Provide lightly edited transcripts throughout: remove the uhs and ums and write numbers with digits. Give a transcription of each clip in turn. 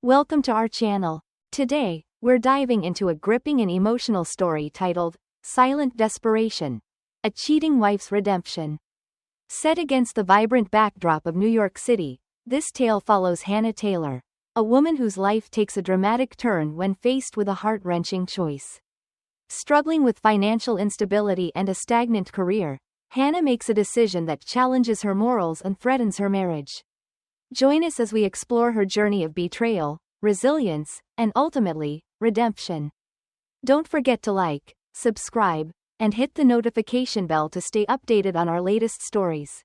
Welcome to our channel. Today, we're diving into a gripping and emotional story titled, Silent Desperation. A Cheating Wife's Redemption. Set against the vibrant backdrop of New York City, this tale follows Hannah Taylor, a woman whose life takes a dramatic turn when faced with a heart-wrenching choice. Struggling with financial instability and a stagnant career, Hannah makes a decision that challenges her morals and threatens her marriage. Join us as we explore her journey of betrayal, resilience, and ultimately, redemption. Don't forget to like, subscribe, and hit the notification bell to stay updated on our latest stories.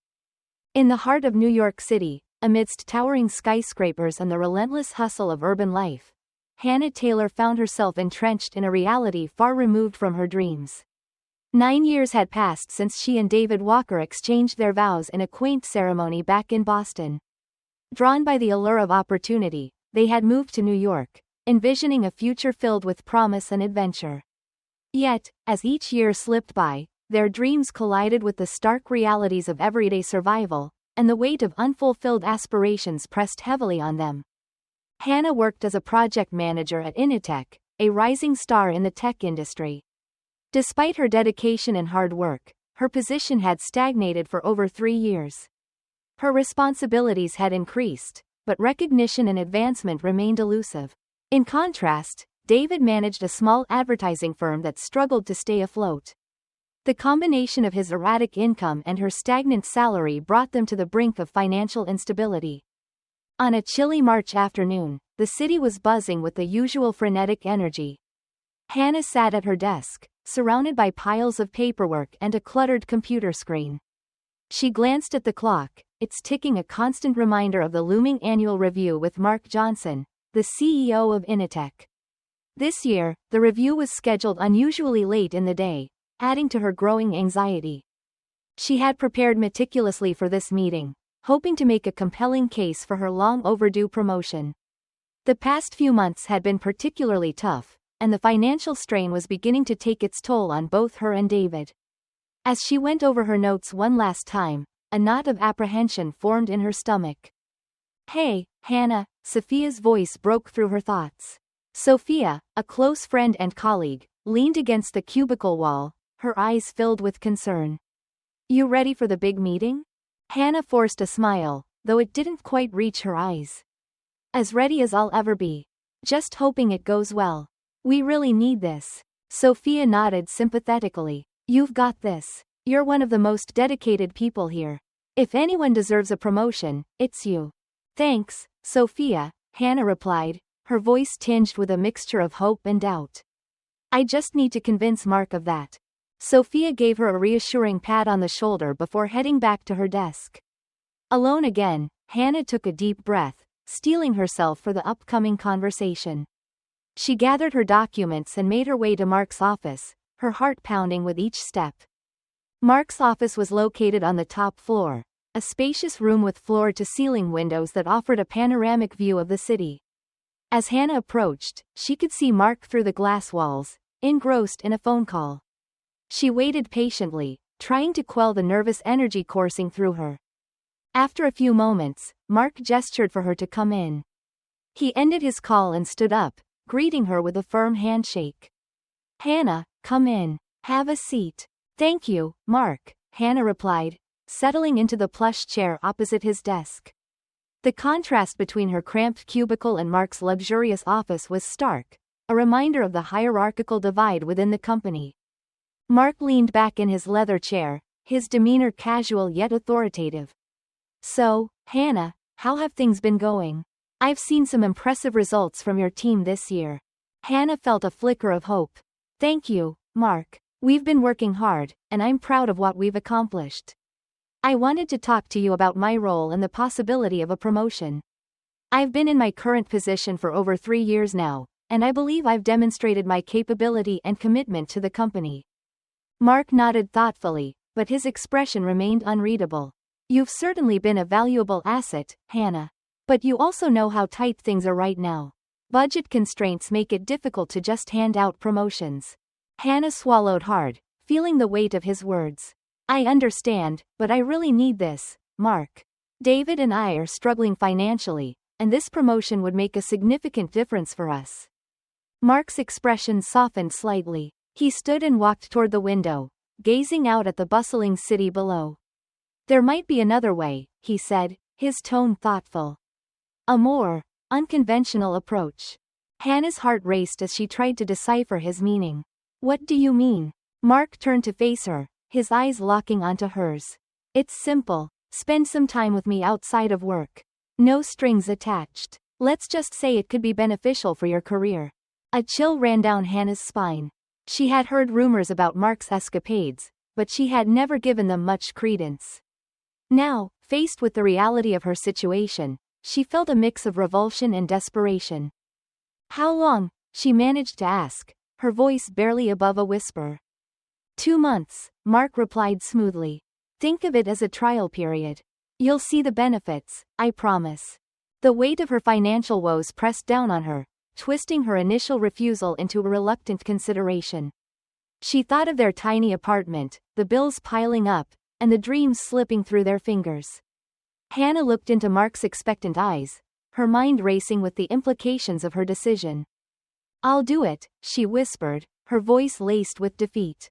In the heart of New York City, amidst towering skyscrapers and the relentless hustle of urban life, Hannah Taylor found herself entrenched in a reality far removed from her dreams. 9 years had passed since she and David Walker exchanged their vows in a quaint ceremony back in Boston. Drawn by the allure of opportunity, they had moved to New York, envisioning a future filled with promise and adventure. Yet, as each year slipped by, their dreams collided with the stark realities of everyday survival, and the weight of unfulfilled aspirations pressed heavily on them. Hannah worked as a project manager at Initech, a rising star in the tech industry. Despite her dedication and hard work, her position had stagnated for over 3 years. Her responsibilities had increased, but recognition and advancement remained elusive. In contrast, David managed a small advertising firm that struggled to stay afloat. The combination of his erratic income and her stagnant salary brought them to the brink of financial instability. On a chilly March afternoon, the city was buzzing with the usual frenetic energy. Hannah sat at her desk, surrounded by piles of paperwork and a cluttered computer screen. She glanced at the clock, its ticking a constant reminder of the looming annual review with Mark Johnson, the CEO of Initech. This year, the review was scheduled unusually late in the day, adding to her growing anxiety. She had prepared meticulously for this meeting, hoping to make a compelling case for her long-overdue promotion. The past few months had been particularly tough, and the financial strain was beginning to take its toll on both her and David. As she went over her notes one last time, a knot of apprehension formed in her stomach. "Hey, Hannah," Sophia's voice broke through her thoughts. Sophia, a close friend and colleague, leaned against the cubicle wall, her eyes filled with concern. "You ready for the big meeting?" Hannah forced a smile, though it didn't quite reach her eyes. "As ready as I'll ever be. Just hoping it goes well. We really need this." Sophia nodded sympathetically. "You've got this. You're one of the most dedicated people here. If anyone deserves a promotion, it's you." "Thanks, Sophia," Hannah replied, her voice tinged with a mixture of hope and doubt. "I just need to convince Mark of that." Sophia gave her a reassuring pat on the shoulder before heading back to her desk. Alone again, Hannah took a deep breath, steeling herself for the upcoming conversation. She gathered her documents and made her way to Mark's office, her heart pounding with each step. Mark's office was located on the top floor, a spacious room with floor-to-ceiling windows that offered a panoramic view of the city. As Hannah approached, she could see Mark through the glass walls, engrossed in a phone call. She waited patiently, trying to quell the nervous energy coursing through her. After a few moments, Mark gestured for her to come in. He ended his call and stood up, greeting her with a firm handshake. "Hannah, come in. Have a seat." "Thank you, Mark," Hannah replied, settling into the plush chair opposite his desk. The contrast between her cramped cubicle and Mark's luxurious office was stark, a reminder of the hierarchical divide within the company. Mark leaned back in his leather chair, his demeanor casual yet authoritative. "So, Hannah, how have things been going? I've seen some impressive results from your team this year." Hannah felt a flicker of hope. "Thank you, Mark. We've been working hard, and I'm proud of what we've accomplished. I wanted to talk to you about my role and the possibility of a promotion. I've been in my current position for over 3 years now, and I believe I've demonstrated my capability and commitment to the company." Mark nodded thoughtfully, but his expression remained unreadable. "You've certainly been a valuable asset, Hannah. But you also know how tight things are right now. Budget constraints make it difficult to just hand out promotions." Hannah swallowed hard, feeling the weight of his words. "I understand, but I really need this, Mark. David and I are struggling financially, and this promotion would make a significant difference for us. Mark's expression softened slightly. He stood and walked toward the window, gazing out at the bustling city below. There might be another way, he said, his tone thoughtful. A more unconventional approach. Hannah's heart raced as she tried to decipher his meaning. What do you mean? Mark turned to face her, his eyes locking onto hers. It's simple. Spend some time with me outside of work. No strings attached. Let's just say it could be beneficial for your career. A chill ran down Hannah's spine. She had heard rumors about Mark's escapades, but she had never given them much credence. Now, faced with the reality of her situation, she felt a mix of revulsion and desperation. How long? She managed to ask, her voice barely above a whisper. 2 months, Mark replied smoothly. Think of it as a trial period. You'll see the benefits, I promise. The weight of her financial woes pressed down on her, twisting her initial refusal into a reluctant consideration. She thought of their tiny apartment, the bills piling up, and the dreams slipping through their fingers. Hannah looked into Mark's expectant eyes, her mind racing with the implications of her decision. I'll do it, she whispered, her voice laced with defeat.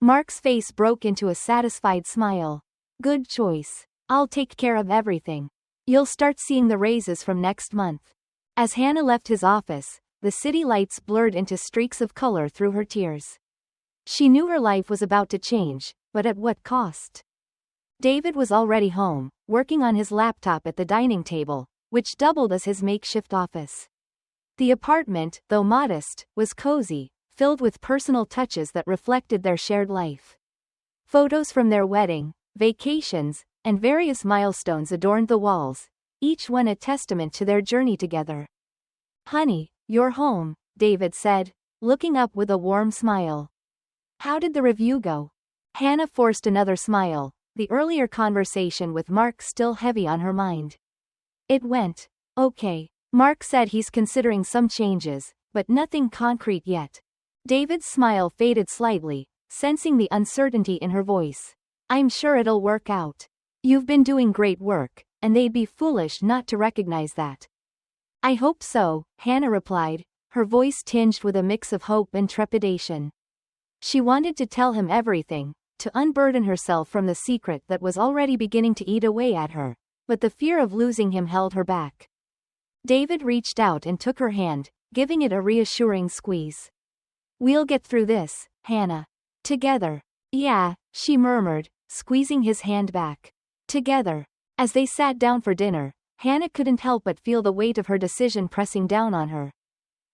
Mark's face broke into a satisfied smile. Good choice. I'll take care of everything. You'll start seeing the raises from next month. As Hannah left his office, the city lights blurred into streaks of color through her tears. She knew her life was about to change, but at what cost? David was already home, working on his laptop at the dining table, which doubled as his makeshift office. The apartment, though modest, was cozy, filled with personal touches that reflected their shared life. Photos from their wedding, vacations, and various milestones adorned the walls, each one a testament to their journey together. Honey, you're home, David said, looking up with a warm smile. How did the review go? Hannah forced another smile, the earlier conversation with Mark still heavy on her mind. It went okay. Mark said he's considering some changes, but nothing concrete yet. David's smile faded slightly, sensing the uncertainty in her voice. I'm sure it'll work out. You've been doing great work, and they'd be foolish not to recognize that. I hope so, Hannah replied, her voice tinged with a mix of hope and trepidation. She wanted to tell him everything, to unburden herself from the secret that was already beginning to eat away at her, but the fear of losing him held her back. David reached out and took her hand, giving it a reassuring squeeze. We'll get through this, Hannah. Together. Yeah, she murmured, squeezing his hand back. Together. As they sat down for dinner, Hannah couldn't help but feel the weight of her decision pressing down on her.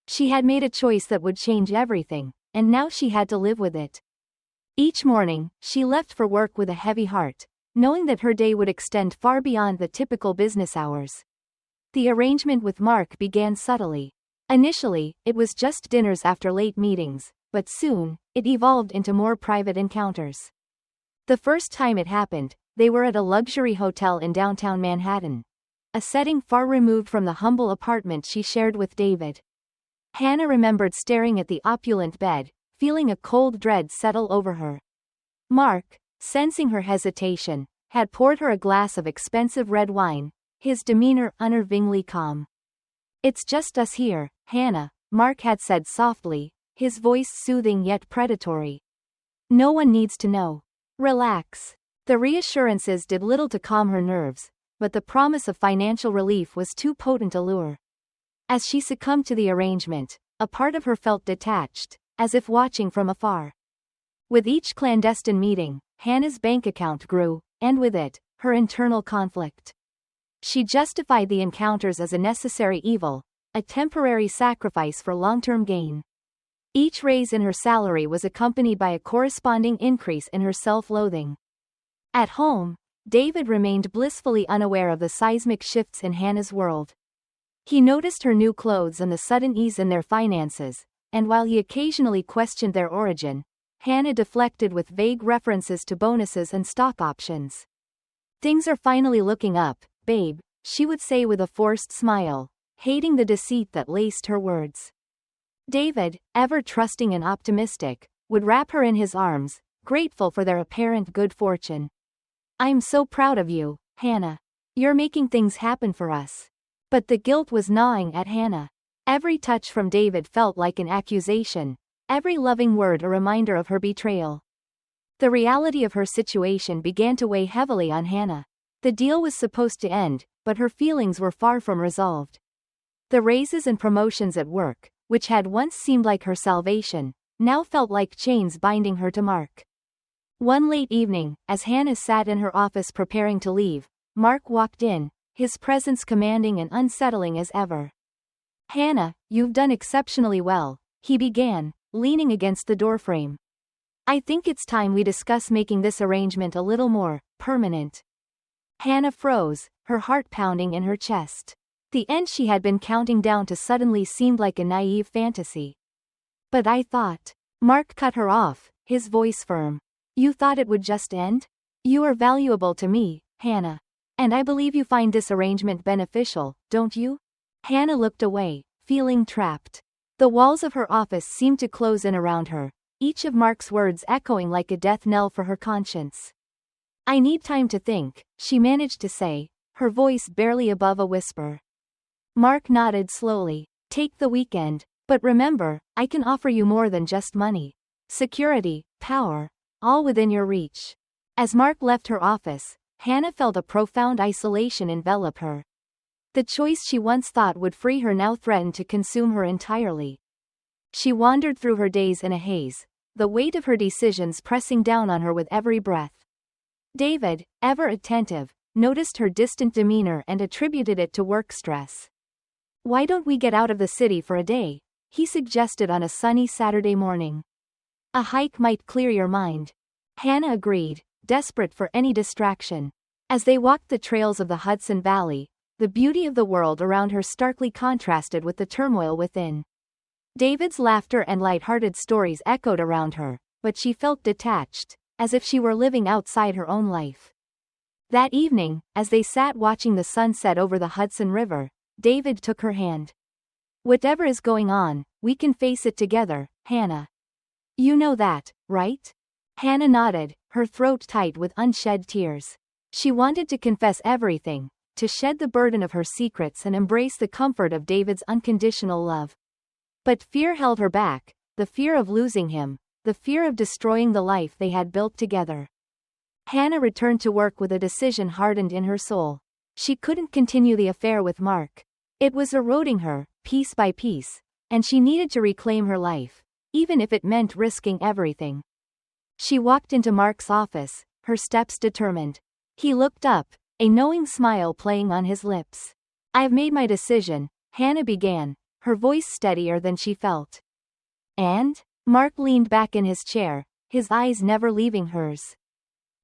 She had made a choice that would change everything, and now she had to live with it. Each morning, she left for work with a heavy heart, knowing that her day would extend far beyond the typical business hours. The arrangement with Mark began subtly. Initially, it was just dinners after late meetings, but soon, it evolved into more private encounters. The first time it happened, they were at a luxury hotel in downtown Manhattan, a setting far removed from the humble apartment she shared with David. Hannah remembered staring at the opulent bed, feeling a cold dread settle over her. Mark, sensing her hesitation, had poured her a glass of expensive red wine, his demeanor unnervingly calm. It's just us here, Hannah, Mark had said softly, his voice soothing yet predatory. No one needs to know. Relax. The reassurances did little to calm her nerves, but the promise of financial relief was too potent a lure. As she succumbed to the arrangement, a part of her felt detached, as if watching from afar. With each clandestine meeting, Hannah's bank account grew, and with it, her internal conflict. She justified the encounters as a necessary evil, a temporary sacrifice for long-term gain. Each raise in her salary was accompanied by a corresponding increase in her self-loathing. At home, David remained blissfully unaware of the seismic shifts in Hannah's world. He noticed her new clothes and the sudden ease in their finances, and while he occasionally questioned their origin, Hannah deflected with vague references to bonuses and stock options. Things are finally looking up, babe, she would say with a forced smile, hating the deceit that laced her words. David, ever trusting and optimistic, would wrap her in his arms, grateful for their apparent good fortune. I'm so proud of you, Hannah. You're making things happen for us. But the guilt was gnawing at Hannah. Every touch from David felt like an accusation, every loving word a reminder of her betrayal. The reality of her situation began to weigh heavily on Hannah. The deal was supposed to end, but her feelings were far from resolved. The raises and promotions at work, which had once seemed like her salvation, now felt like chains binding her to Mark. One late evening, as Hannah sat in her office preparing to leave, Mark walked in, his presence commanding and unsettling as ever. "Hannah, you've done exceptionally well," he began, leaning against the doorframe. "I think it's time we discuss making this arrangement a little more permanent." Hannah froze, her heart pounding in her chest. The end she had been counting down to suddenly seemed like a naive fantasy. "But I thought..." Mark cut her off, his voice firm. "You thought it would just end? You are valuable to me, Hannah. And I believe you find this arrangement beneficial, don't you?" Hannah looked away, feeling trapped. The walls of her office seemed to close in around her, each of Mark's words echoing like a death knell for her conscience. "I need time to think," she managed to say, her voice barely above a whisper. Mark nodded slowly. "Take the weekend, but remember, I can offer you more than just money. Security, power, all within your reach." As Mark left her office, Hannah felt a profound isolation envelop her. The choice she once thought would free her now threatened to consume her entirely. She wandered through her days in a haze, the weight of her decisions pressing down on her with every breath. David, ever attentive, noticed her distant demeanor and attributed it to work stress. "Why don't we get out of the city for a day?" he suggested on a sunny Saturday morning. "A hike might clear your mind." Hannah agreed, desperate for any distraction. As they walked the trails of the Hudson Valley, the beauty of the world around her starkly contrasted with the turmoil within. David's laughter and light-hearted stories echoed around her, but she felt detached, as if she were living outside her own life. That evening, as they sat watching the sunset over the Hudson River, David took her hand. "Whatever is going on, we can face it together, Hannah. You know that, right?" Hannah nodded, her throat tight with unshed tears. She wanted to confess everything, to shed the burden of her secrets and embrace the comfort of David's unconditional love. But fear held her back, the fear of losing him, the fear of destroying the life they had built together. Hannah returned to work with a decision hardened in her soul. She couldn't continue the affair with Mark. It was eroding her, piece by piece, and she needed to reclaim her life, even if it meant risking everything. She walked into Mark's office, her steps determined. He looked up, a knowing smile playing on his lips. "I've made my decision," Hannah began, her voice steadier than she felt. "And?" Mark leaned back in his chair, his eyes never leaving hers.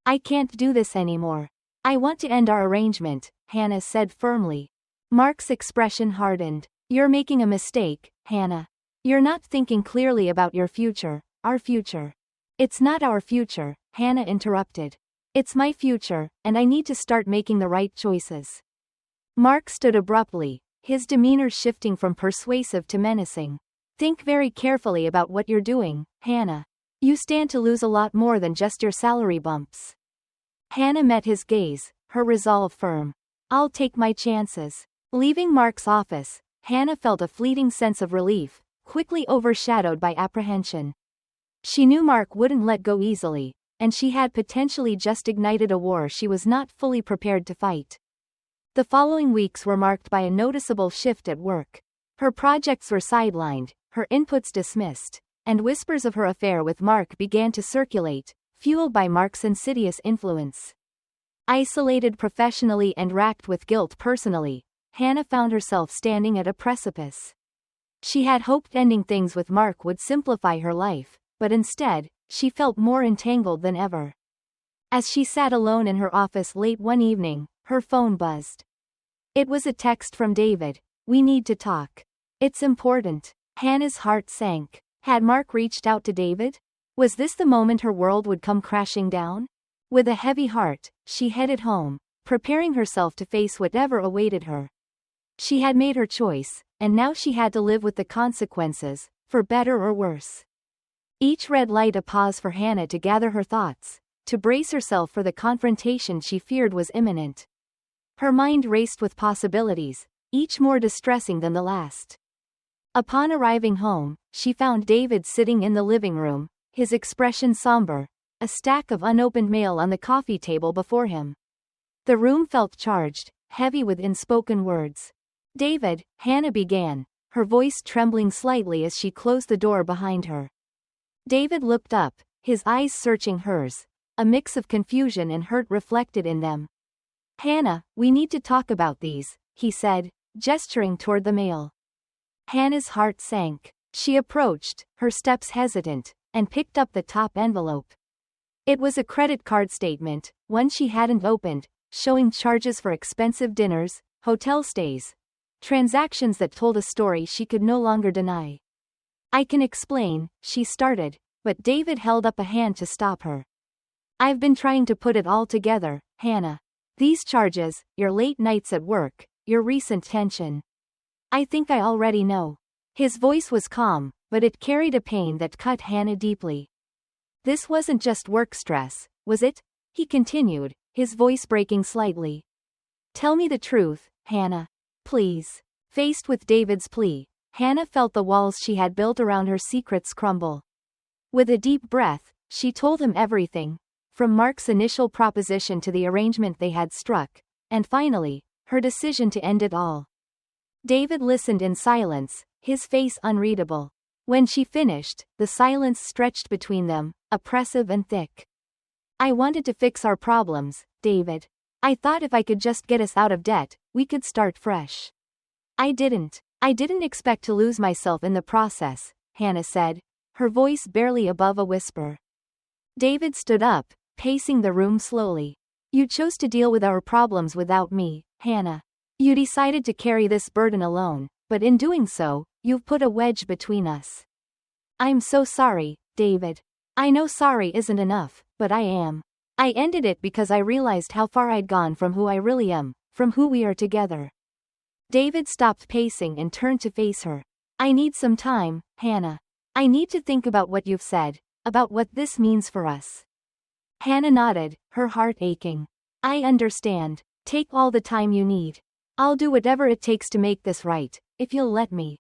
"I can't do this anymore. I want to end our arrangement," Hannah said firmly. Mark's expression hardened. "You're making a mistake, Hannah. You're not thinking clearly about your future, our future." "It's not our future," Hannah interrupted. "It's my future, and I need to start making the right choices." Mark stood abruptly, his demeanor shifting from persuasive to menacing. "Think very carefully about what you're doing, Hannah. You stand to lose a lot more than just your salary bumps." Hannah met his gaze, her resolve firm. "I'll take my chances." Leaving Mark's office, Hannah felt a fleeting sense of relief, quickly overshadowed by apprehension. She knew Mark wouldn't let go easily, and she had potentially just ignited a war she was not fully prepared to fight. The following weeks were marked by a noticeable shift at work. Her projects were sidelined, her inputs dismissed, and whispers of her affair with Mark began to circulate, fueled by Mark's insidious influence. Isolated professionally and racked with guilt personally, Hannah found herself standing at a precipice. She had hoped ending things with Mark would simplify her life, but instead, she felt more entangled than ever. As she sat alone in her office late one evening, her phone buzzed. It was a text from David. "We need to talk. It's important." Hannah's heart sank. Had Mark reached out to David? Was this the moment her world would come crashing down? With a heavy heart, she headed home, preparing herself to face whatever awaited her. She had made her choice, and now she had to live with the consequences, for better or worse. Each red light a pause for Hannah to gather her thoughts, to brace herself for the confrontation she feared was imminent. Her mind raced with possibilities, each more distressing than the last. Upon arriving home, she found David sitting in the living room, his expression somber, a stack of unopened mail on the coffee table before him. The room felt charged, heavy with unspoken words. "David," Hannah began, her voice trembling slightly as she closed the door behind her. David looked up, his eyes searching hers, a mix of confusion and hurt reflected in them. "Hannah, we need to talk about these," he said, gesturing toward the mail. Hannah's heart sank. She approached, her steps hesitant, and picked up the top envelope. It was a credit card statement, one she hadn't opened, showing charges for expensive dinners, hotel stays, transactions that told a story she could no longer deny. "I can explain," she started, but David held up a hand to stop her. "I've been trying to put it all together, Hannah. These charges, your late nights at work, your recent tension. I think I already know." His voice was calm, but it carried a pain that cut Hannah deeply. "This wasn't just work stress, was it?" he continued, his voice breaking slightly. "Tell me the truth, Hannah. Please." Faced with David's plea, Hannah felt the walls she had built around her secrets crumble. With a deep breath, she told him everything, from Mark's initial proposition to the arrangement they had struck, and finally, her decision to end it all. David listened in silence, his face unreadable. When she finished, the silence stretched between them, oppressive and thick. "I wanted to fix our problems, David. I thought if I could just get us out of debt, we could start fresh. I didn't expect to lose myself in the process," Hannah said, her voice barely above a whisper. David stood up, pacing the room slowly. "You chose to deal with our problems without me, Hannah. You decided to carry this burden alone, but in doing so, you've put a wedge between us. I'm so sorry, David. I know sorry isn't enough, but I am. I ended it because I realized how far I'd gone from who I really am, from who we are together." David stopped pacing and turned to face her. "I need some time, Hannah. I need to think about what you've said, about what this means for us." Hannah nodded, her heart aching. "I understand. Take all the time you need. I'll do whatever it takes to make this right, if you'll let me."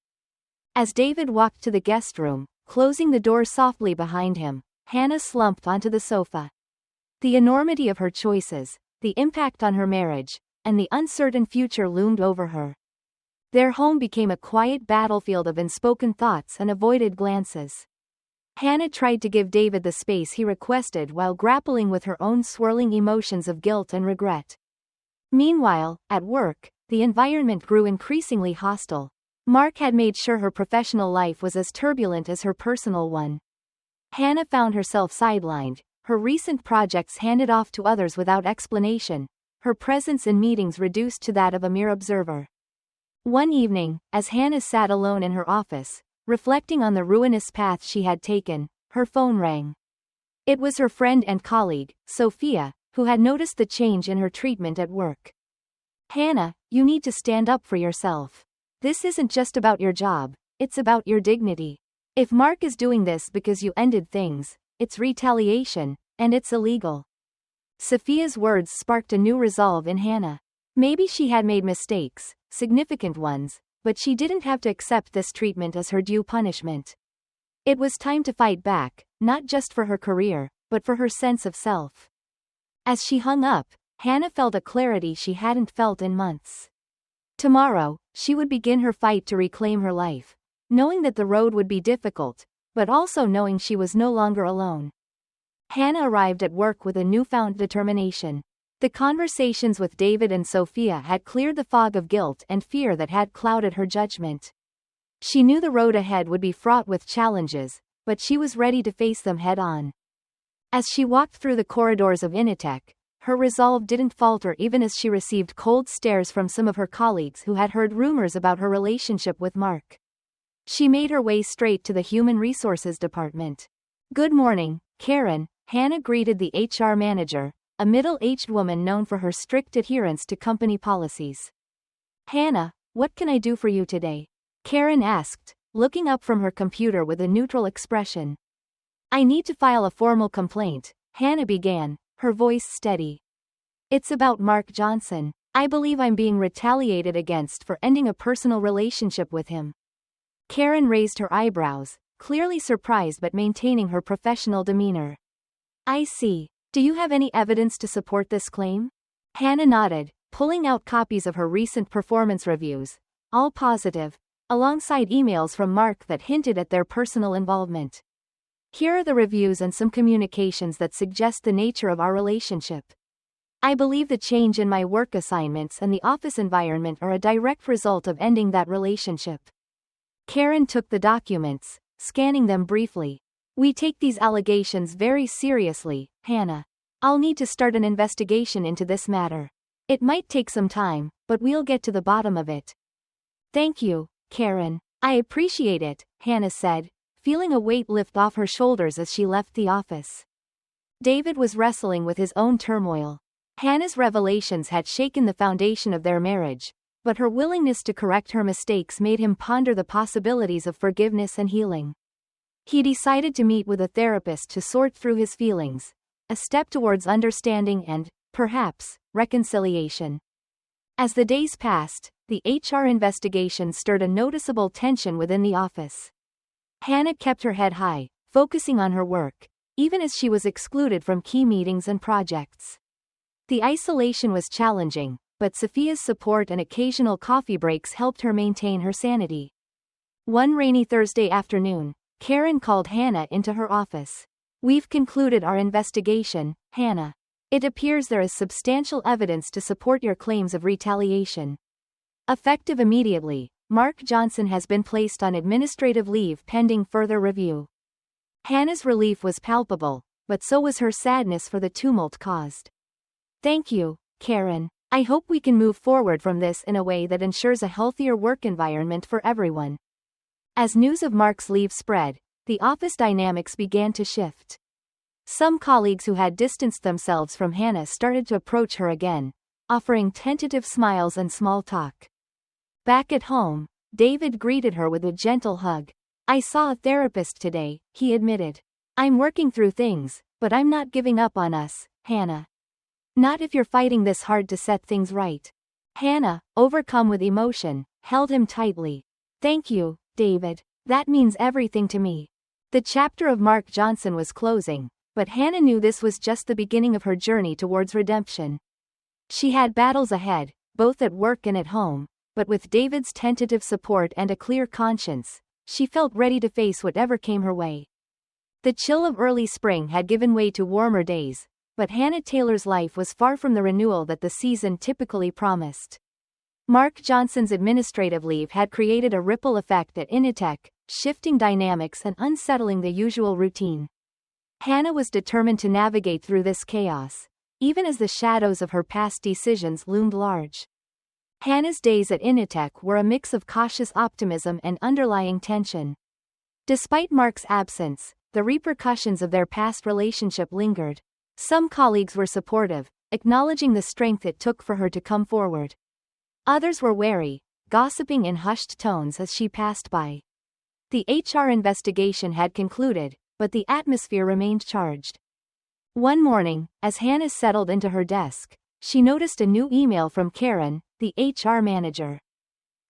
As David walked to the guest room, closing the door softly behind him, Hannah slumped onto the sofa. The enormity of her choices, the impact on her marriage, and the uncertain future loomed over her. Their home became a quiet battlefield of unspoken thoughts and avoided glances. Hannah tried to give David the space he requested while grappling with her own swirling emotions of guilt and regret. Meanwhile, at work, the environment grew increasingly hostile. Mark had made sure her professional life was as turbulent as her personal one. Hannah found herself sidelined, her recent projects handed off to others without explanation, her presence in meetings reduced to that of a mere observer. One evening, as Hannah sat alone in her office, reflecting on the ruinous path she had taken, her phone rang. It was her friend and colleague, Sophia, who had noticed the change in her treatment at work. "Hannah, you need to stand up for yourself. This isn't just about your job, it's about your dignity. If Mark is doing this because you ended things, it's retaliation, and it's illegal." Sophia's words sparked a new resolve in Hannah. Maybe she had made mistakes, significant ones, but she didn't have to accept this treatment as her due punishment. It was time to fight back, not just for her career, but for her sense of self. As she hung up, Hannah felt a clarity she hadn't felt in months. Tomorrow, she would begin her fight to reclaim her life, knowing that the road would be difficult, but also knowing she was no longer alone. Hannah arrived at work with a newfound determination. The conversations with David and Sophia had cleared the fog of guilt and fear that had clouded her judgment. She knew the road ahead would be fraught with challenges, but she was ready to face them head-on. As she walked through the corridors of Initech, her resolve didn't falter even as she received cold stares from some of her colleagues who had heard rumors about her relationship with Mark. She made her way straight to the Human Resources Department. "Good morning, Karen," Hannah greeted the HR manager, a middle-aged woman known for her strict adherence to company policies. "Hannah, what can I do for you today?" Karen asked, looking up from her computer with a neutral expression. "I need to file a formal complaint," Hannah began, her voice steady. "It's about Mark Johnson. I believe I'm being retaliated against for ending a personal relationship with him. Karen raised her eyebrows, clearly surprised but maintaining her professional demeanor. I see. Do you have any evidence to support this claim? Hannah nodded, pulling out copies of her recent performance reviews, all positive, alongside emails from Mark that hinted at their personal involvement. Here are the reviews and some communications that suggest the nature of our relationship. I believe the change in my work assignments and the office environment are a direct result of ending that relationship. Karen took the documents, scanning them briefly. We take these allegations very seriously, Hannah. I'll need to start an investigation into this matter. It might take some time, but we'll get to the bottom of it. Thank you, Karen. I appreciate it, Hannah said, feeling a weight lift off her shoulders as she left the office. David was wrestling with his own turmoil. Hannah's revelations had shaken the foundation of their marriage, but her willingness to correct her mistakes made him ponder the possibilities of forgiveness and healing. He decided to meet with a therapist to sort through his feelings, a step towards understanding and, perhaps, reconciliation. As the days passed, the HR investigation stirred a noticeable tension within the office. Hannah kept her head high, focusing on her work, even as she was excluded from key meetings and projects. The isolation was challenging, but Sophia's support and occasional coffee breaks helped her maintain her sanity. One rainy Thursday afternoon, Karen called Hannah into her office. We've concluded our investigation, Hannah. It appears there is substantial evidence to support your claims of retaliation. Effective immediately, Mark Johnson has been placed on administrative leave pending further review. Hannah's relief was palpable, but so was her sadness for the tumult caused. Thank you, Karen. I hope we can move forward from this in a way that ensures a healthier work environment for everyone. As news of Mark's leave spread, the office dynamics began to shift. Some colleagues who had distanced themselves from Hannah started to approach her again, offering tentative smiles and small talk. Back at home, David greeted her with a gentle hug. I saw a therapist today, he admitted. I'm working through things, but I'm not giving up on us, Hannah. Not if you're fighting this hard to set things right. Hannah, overcome with emotion, held him tightly. Thank you, David. That means everything to me. The chapter of Mark Johnson was closing, but Hannah knew this was just the beginning of her journey towards redemption. She had battles ahead, both at work and at home, but with David's tentative support and a clear conscience, she felt ready to face whatever came her way. The chill of early spring had given way to warmer days, but Hannah Taylor's life was far from the renewal that the season typically promised. Mark Johnson's administrative leave had created a ripple effect at Initech, shifting dynamics and unsettling the usual routine. Hannah was determined to navigate through this chaos, even as the shadows of her past decisions loomed large. Hannah's days at Initech were a mix of cautious optimism and underlying tension. Despite Mark's absence, the repercussions of their past relationship lingered. Some colleagues were supportive, acknowledging the strength it took for her to come forward. Others were wary, gossiping in hushed tones as she passed by. The HR investigation had concluded, but the atmosphere remained charged. One morning, as Hannah settled into her desk, she noticed a new email from Karen, the HR manager.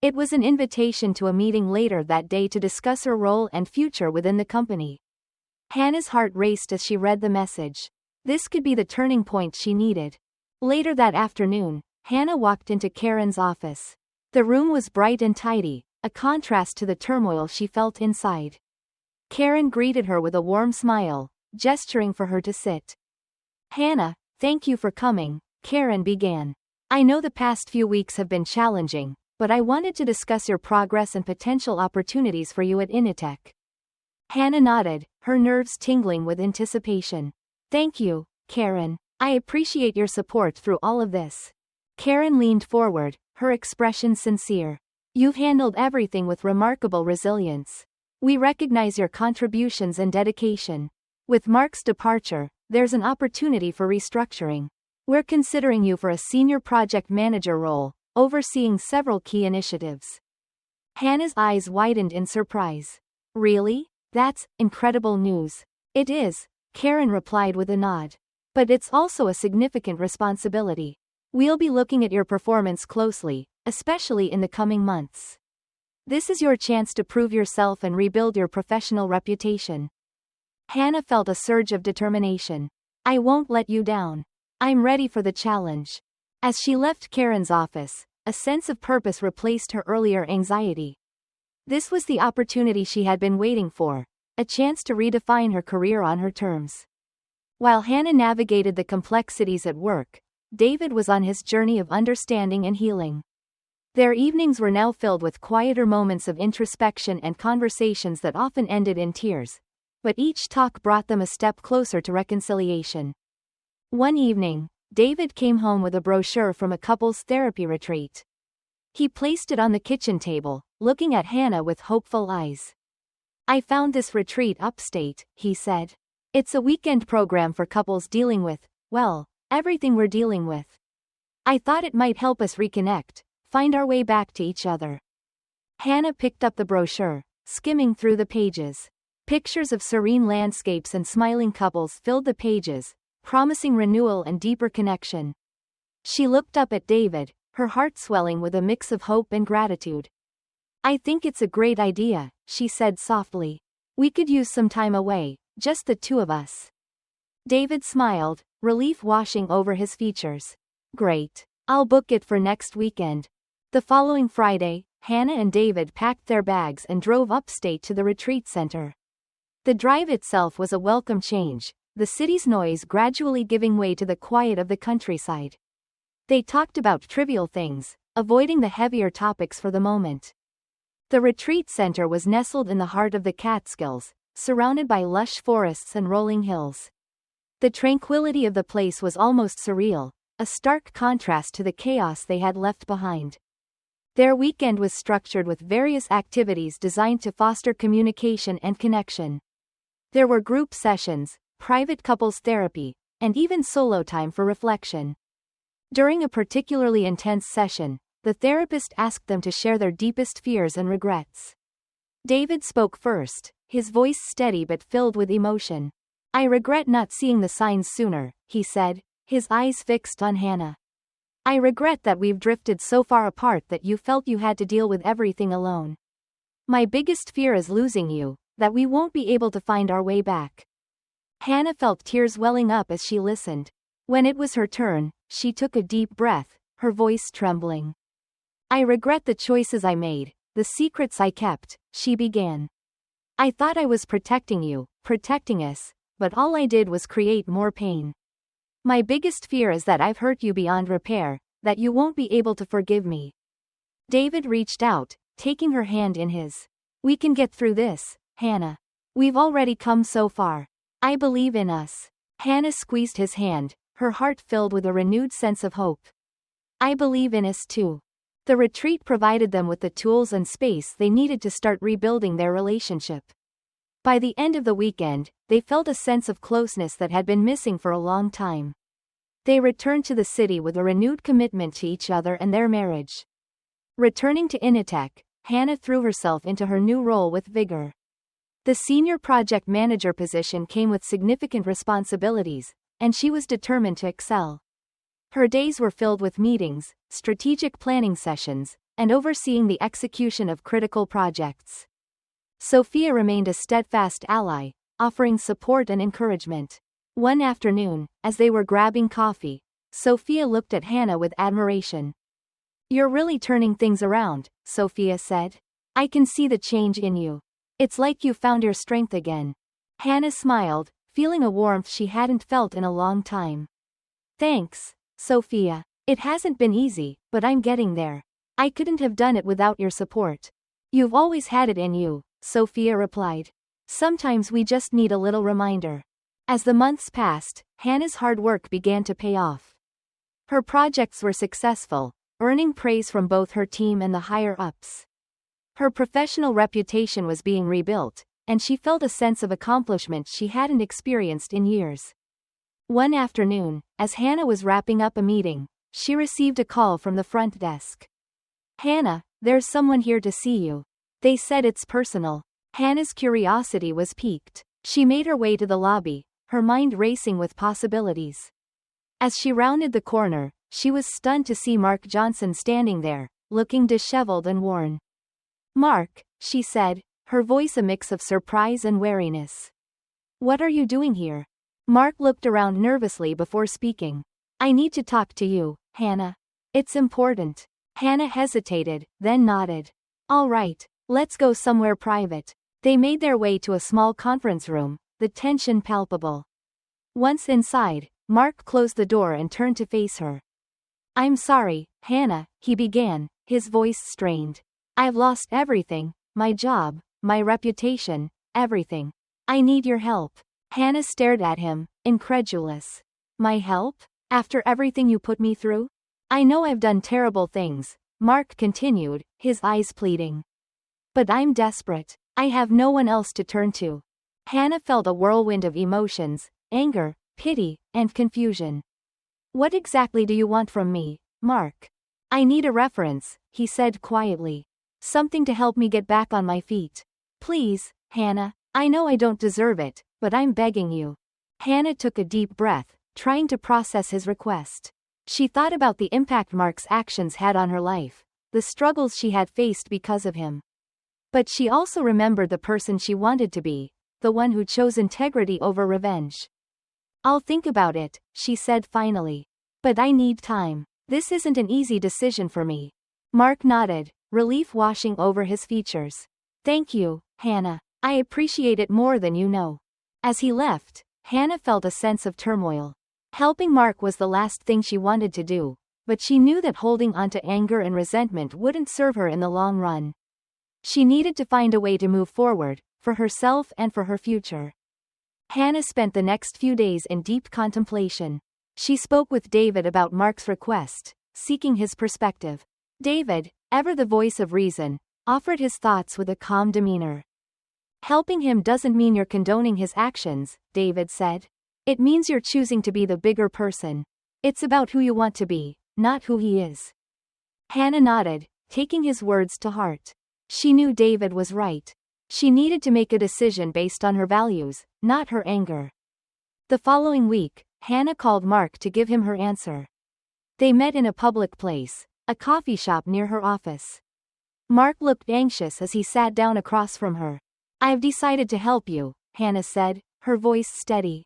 It was an invitation to a meeting later that day to discuss her role and future within the company. Hannah's heart raced as she read the message. This could be the turning point she needed. Later that afternoon, Hannah walked into Karen's office. The room was bright and tidy, a contrast to the turmoil she felt inside. Karen greeted her with a warm smile, gesturing for her to sit. Hannah, thank you for coming, Karen began. I know the past few weeks have been challenging, but I wanted to discuss your progress and potential opportunities for you at Initech. Hannah nodded, her nerves tingling with anticipation. Thank you, Karen. I appreciate your support through all of this. Karen leaned forward, her expression sincere. You've handled everything with remarkable resilience. We recognize your contributions and dedication. With Mark's departure, there's an opportunity for restructuring. We're considering you for a senior project manager role, overseeing several key initiatives. Hannah's eyes widened in surprise. Really? That's incredible news. It is, Karen replied with a nod. But it's also a significant responsibility. We'll be looking at your performance closely, especially in the coming months. This is your chance to prove yourself and rebuild your professional reputation. Hannah felt a surge of determination. I won't let you down. I'm ready for the challenge. As she left Karen's office, a sense of purpose replaced her earlier anxiety. This was the opportunity she had been waiting for, a chance to redefine her career on her terms. While Hannah navigated the complexities at work, David was on his journey of understanding and healing. Their evenings were now filled with quieter moments of introspection and conversations that often ended in tears, but each talk brought them a step closer to reconciliation. One evening, David came home with a brochure from a couple's therapy retreat. He placed it on the kitchen table, looking at Hannah with hopeful eyes. I found this retreat upstate, he said. It's a weekend program for couples dealing with, well, everything we're dealing with. I thought it might help us reconnect, find our way back to each other. Hannah picked up the brochure, skimming through the pages. Pictures of serene landscapes and smiling couples filled the pages, promising renewal and deeper connection. She looked up at David, her heart swelling with a mix of hope and gratitude. I think it's a great idea, she said softly. We could use some time away, just the two of us. David smiled, relief washing over his features. Great. I'll book it for next weekend. The following Friday, Hannah and David packed their bags and drove upstate to the retreat center. The drive itself was a welcome change, the city's noise gradually giving way to the quiet of the countryside. They talked about trivial things, avoiding the heavier topics for the moment. The retreat center was nestled in the heart of the Catskills, surrounded by lush forests and rolling hills. The tranquility of the place was almost surreal, a stark contrast to the chaos they had left behind. Their weekend was structured with various activities designed to foster communication and connection. There were group sessions, private couples therapy, and even solo time for reflection. During a particularly intense session, the therapist asked them to share their deepest fears and regrets. David spoke first, his voice steady but filled with emotion. I regret not seeing the signs sooner, he said, his eyes fixed on Hannah. I regret that we've drifted so far apart that you felt you had to deal with everything alone. My biggest fear is losing you, that we won't be able to find our way back. Hannah felt tears welling up as she listened. When it was her turn, she took a deep breath, her voice trembling. I regret the choices I made, the secrets I kept, she began. I thought I was protecting you, protecting us, but all I did was create more pain. My biggest fear is that I've hurt you beyond repair, that you won't be able to forgive me. David reached out, taking her hand in his. We can get through this, Hannah. We've already come so far. I believe in us. Hannah squeezed his hand, her heart filled with a renewed sense of hope. I believe in us too. The retreat provided them with the tools and space they needed to start rebuilding their relationship. By the end of the weekend, they felt a sense of closeness that had been missing for a long time. They returned to the city with a renewed commitment to each other and their marriage. Returning to Initech, Hannah threw herself into her new role with vigor. The senior project manager position came with significant responsibilities, and she was determined to excel. Her days were filled with meetings, strategic planning sessions, and overseeing the execution of critical projects. Sophia remained a steadfast ally, offering support and encouragement. One afternoon, as they were grabbing coffee, Sophia looked at Hannah with admiration. You're really turning things around, Sophia said. I can see the change in you. It's like you found your strength again. Hannah smiled, feeling a warmth she hadn't felt in a long time. Thanks, Sophia. It hasn't been easy, but I'm getting there. I couldn't have done it without your support. You've always had it in you, Sophia replied. Sometimes we just need a little reminder. As the months passed, Hannah's hard work began to pay off. Her projects were successful, earning praise from both her team and the higher-ups. Her professional reputation was being rebuilt, and she felt a sense of accomplishment she hadn't experienced in years. One afternoon, as Hannah was wrapping up a meeting, she received a call from the front desk. Hannah, there's someone here to see you. They said it's personal. Hannah's curiosity was piqued. She made her way to the lobby, her mind racing with possibilities. As she rounded the corner, she was stunned to see Mark Johnson standing there, looking disheveled and worn. "Mark," she said, her voice a mix of surprise and wariness. "What are you doing here?" Mark looked around nervously before speaking. "I need to talk to you, Hannah. It's important." Hannah hesitated, then nodded. "All right, let's go somewhere private." They made their way to a small conference room, the tension palpable. Once inside, Mark closed the door and turned to face her. "I'm sorry, Hannah," he began, his voice strained. "I've lost everything, my job, my reputation, everything. I need your help." Hannah stared at him, incredulous. "My help? After everything you put me through?" "I know I've done terrible things," Mark continued, his eyes pleading. "But I'm desperate. I have no one else to turn to." Hannah felt a whirlwind of emotions, anger, pity, and confusion. "What exactly do you want from me, Mark?" "I need a reference," he said quietly. "Something to help me get back on my feet. Please, Hannah, I know I don't deserve it, but I'm begging you." Hannah took a deep breath, trying to process his request. She thought about the impact Mark's actions had on her life, the struggles she had faced because of him. But she also remembered the person she wanted to be, the one who chose integrity over revenge. "I'll think about it," she said finally. "But I need time. This isn't an easy decision for me." Mark nodded, relief washing over his features. "Thank you, Hannah. I appreciate it more than you know." As he left, Hannah felt a sense of turmoil. Helping Mark was the last thing she wanted to do, but she knew that holding onto anger and resentment wouldn't serve her in the long run. She needed to find a way to move forward, for herself and for her future. Hannah spent the next few days in deep contemplation. She spoke with David about Mark's request, seeking his perspective. David, ever the voice of reason, offered his thoughts with a calm demeanor. "Helping him doesn't mean you're condoning his actions," David said. "It means you're choosing to be the bigger person. It's about who you want to be, not who he is." Hannah nodded, taking his words to heart. She knew David was right. She needed to make a decision based on her values, not her anger. The following week, Hannah called Mark to give him her answer. They met in a public place, a coffee shop near her office. Mark looked anxious as he sat down across from her. "I've decided to help you," Hannah said, her voice steady.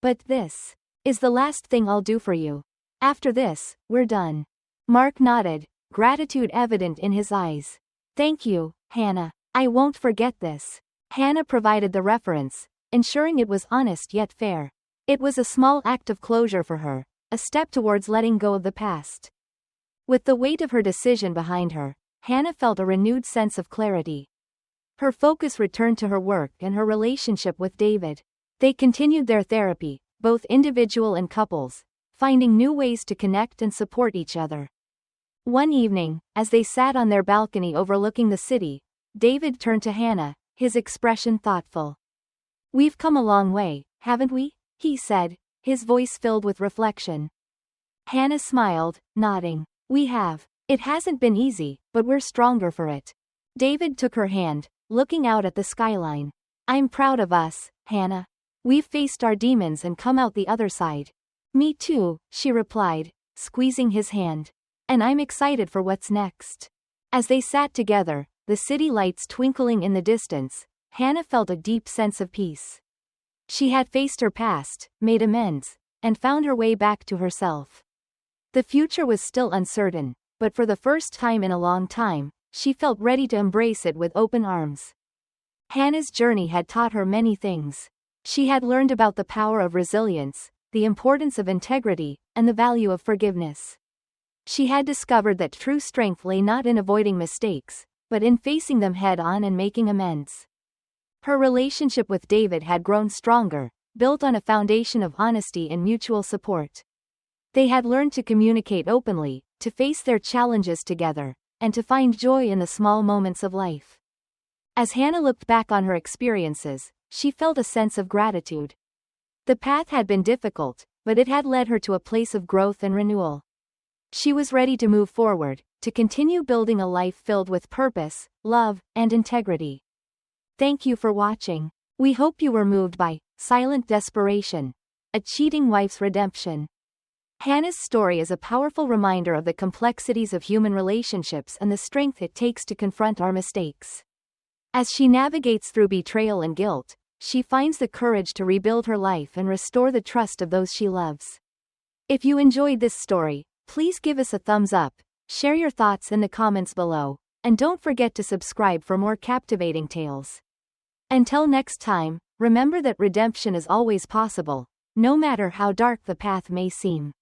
"But this is the last thing I'll do for you. After this, we're done." Mark nodded, gratitude evident in his eyes. "Thank you, Hannah. I won't forget this." Hannah provided the reference, ensuring it was honest yet fair. It was a small act of closure for her, a step towards letting go of the past. With the weight of her decision behind her, Hannah felt a renewed sense of clarity. Her focus returned to her work and her relationship with David. They continued their therapy, both individual and couples, finding new ways to connect and support each other. One evening, as they sat on their balcony overlooking the city, David turned to Hannah, his expression thoughtful. "We've come a long way, haven't we?" he said, his voice filled with reflection. Hannah smiled, nodding. "We have. It hasn't been easy, but we're stronger for it." David took her hand, looking out at the skyline. "I'm proud of us, Hannah. We've faced our demons and come out the other side." "Me too," she replied, squeezing his hand. "And I'm excited for what's next." As they sat together, the city lights twinkling in the distance, Hannah felt a deep sense of peace. She had faced her past, made amends, and found her way back to herself. The future was still uncertain, but for the first time in a long time, she felt ready to embrace it with open arms. Hannah's journey had taught her many things. She had learned about the power of resilience, the importance of integrity, and the value of forgiveness. She had discovered that true strength lay not in avoiding mistakes, but in facing them head-on and making amends. Her relationship with David had grown stronger, built on a foundation of honesty and mutual support. They had learned to communicate openly, to face their challenges together, and to find joy in the small moments of life. As Hannah looked back on her experiences, she felt a sense of gratitude. The path had been difficult, but it had led her to a place of growth and renewal. She was ready to move forward, to continue building a life filled with purpose, love, and integrity. Thank you for watching. We hope you were moved by Silent Desperation, a cheating wife's redemption. Hannah's story is a powerful reminder of the complexities of human relationships and the strength it takes to confront our mistakes. As she navigates through betrayal and guilt, she finds the courage to rebuild her life and restore the trust of those she loves. If you enjoyed this story, please give us a thumbs up, share your thoughts in the comments below, and don't forget to subscribe for more captivating tales. Until next time, remember that redemption is always possible, no matter how dark the path may seem.